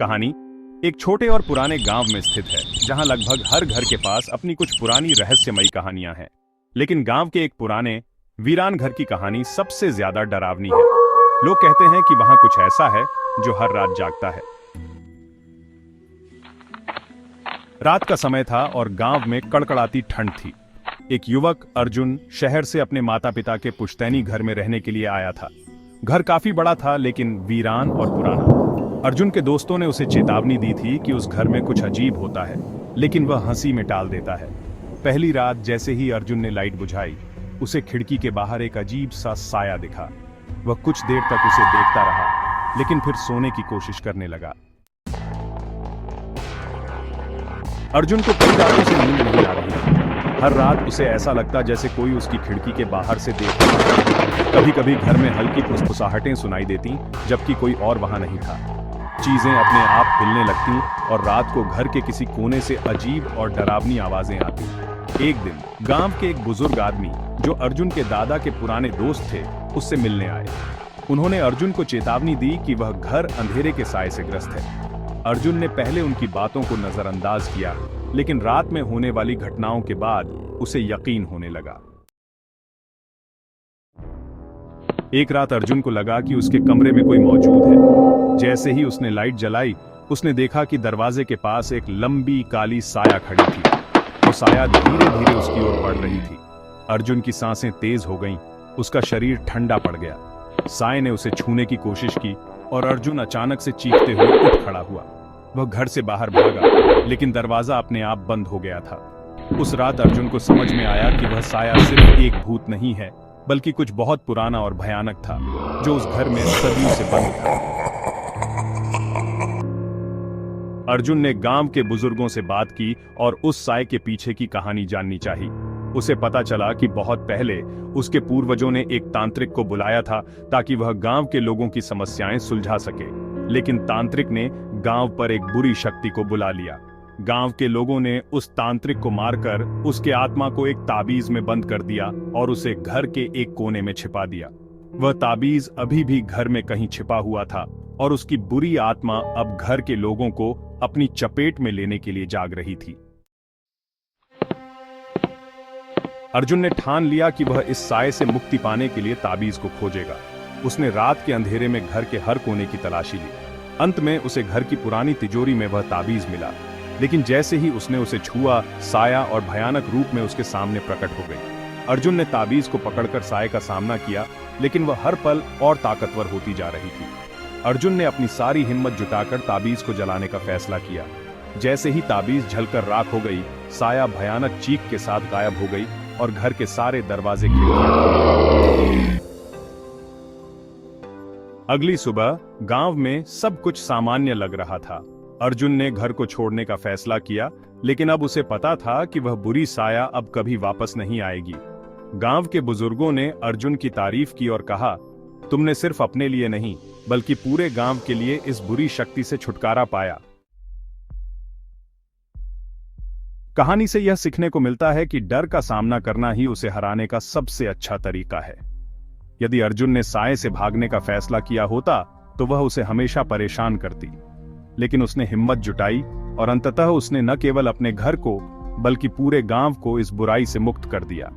कहानी एक छोटे और पुराने गांव में स्थित है, जहां लगभग हर घर के पास अपनी कुछ पुरानी रहस्यमयी कहानियां हैं। लेकिन गांव के एक पुराने वीरान घर की कहानी सबसे ज्यादा डरावनी है। लोग कहते हैं कि वहां कुछ ऐसा है जो हर रात जागता है। रात का समय था और गांव में कड़कड़ाती ठंड थी। एक युवक अर्जुन शहर से अपने माता पिता के पुश्तैनी घर में रहने के लिए आया था। घर काफी बड़ा था, लेकिन वीरान और पुराना। अर्जुन के दोस्तों ने उसे चेतावनी दी थी कि उस घर में कुछ अजीब होता है, लेकिन वह हंसी में टाल देता है। पहली रात जैसे ही अर्जुन ने लाइट बुझाई, उसे खिड़की के बाहर एक अजीब सा साया दिखा। वह कुछ देर तक उसे देखता रहा, लेकिन फिर सोने की कोशिश करने लगा। अर्जुन को कई रातों से नींद नहीं आ रही थी। हर रात उसे ऐसा लगता जैसे कोई उसकी खिड़की के बाहर से देख रहा है। कभी कभी घर में हल्की फुसफुसाहटें सुनाई देती, जबकि कोई और वहां नहीं था। चीजें अपने आप हिलने लगती और रात को घर के किसी कोने से अजीब और डरावनी आवाजें आती। एक दिन गांव के एक बुजुर्ग आदमी, जो अर्जुन के दादा के पुराने दोस्त थे, उससे मिलने आए। उन्होंने अर्जुन को चेतावनी दी कि वह घर अंधेरे के साए से ग्रस्त है। अर्जुन ने पहले उनकी बातों को नजरअंदाज किया, लेकिन रात में होने वाली घटनाओं के बाद उसे यकीन होने लगा। एक रात अर्जुन को लगा कि उसके कमरे में कोई मौजूद है। जैसे ही उसने लाइट जलाई, उसने देखा कि दरवाजे के पास एक लंबी काली साया खड़ी थी। वो साया धीरे धीरे उसकी ओर बढ़ रही थी। अर्जुन की सांसें तेज हो गईं, उसका शरीर ठंडा पड़ गया। साये ने उसे छूने की कोशिश की और अर्जुन अचानक से चीखते हुए उठ खड़ा हुआ। वह घर से बाहर भागा, लेकिन दरवाजा अपने आप बंद हो गया था। उस रात अर्जुन को समझ में आया कि वह साया सिर्फ एक भूत नहीं है, बल्कि कुछ बहुत पुराना और भयानक था, जो उस घर में सदियों से बंद था। अर्जुन ने गांव के बुजुर्गों से बात की और उस साये के पीछे की कहानी जाननी चाही। उसे पता चला कि बहुत पहले उसके पूर्वजों ने एक तांत्रिक को बुलाया था, ताकि वह गांव के लोगों की समस्याएं सुलझा सके। लेकिन तांत्रिक ने गांव पर एक बुरी शक्ति को बुला लिया। गांव के लोगों ने उस तांत्रिक को मारकर उसके आत्मा को एक ताबीज में बंद कर दिया और उसे घर के एक कोने में छिपा दिया। वह ताबीज अभी भी घर में कहीं छिपा हुआ था और उसकी बुरी आत्मा अब घर के लोगों को अपनी चपेट में लेने के लिए जाग रही थी। अर्जुन ने ठान लिया कि वह इस साये से मुक्ति पाने के लिए ताबीज को खोजेगा। उसने रात के अंधेरे में घर के हर कोने की तलाशी ली। अंत में उसे घर की पुरानी तिजोरी में वह ताबीज मिला। लेकिन जैसे ही उसने उसे छुआ, साया और भयानक रूप में उसके सामने प्रकट हो गई। अर्जुन ने ताबीज को पकड़कर साये का सामना किया, लेकिन वह हर पल और ताकतवर होती जा रही थी। अर्जुन ने अपनी सारी हिम्मत जुटाकर ताबीज को जलाने का फैसला किया। जैसे ही ताबीज जलकर राख हो गई, साया भयानक चीख के साथ गायब हो गई और घर के सारे दरवाजे खिड़कियां। अगली सुबह गांव में सब कुछ सामान्य लग रहा था। अर्जुन ने घर को छोड़ने का फैसला किया, लेकिन अब उसे पता था कि वह बुरी साया अब कभी वापस नहीं आएगी। गांव के बुजुर्गों ने अर्जुन की तारीफ की और कहा, तुमने सिर्फ अपने लिए नहीं, बल्कि पूरे गांव के लिए इस बुरी शक्ति से छुटकारा पाया। कहानी से यह सीखने को मिलता है कि डर का सामना करना ही उसे हराने का सबसे अच्छा तरीका है। यदि अर्जुन ने साये से भागने का फैसला किया होता, तो वह उसे हमेशा परेशान करती। लेकिन उसने हिम्मत जुटाई और अंततः उसने न केवल अपने घर को, बल्कि पूरे गांव को इस बुराई से मुक्त कर दिया।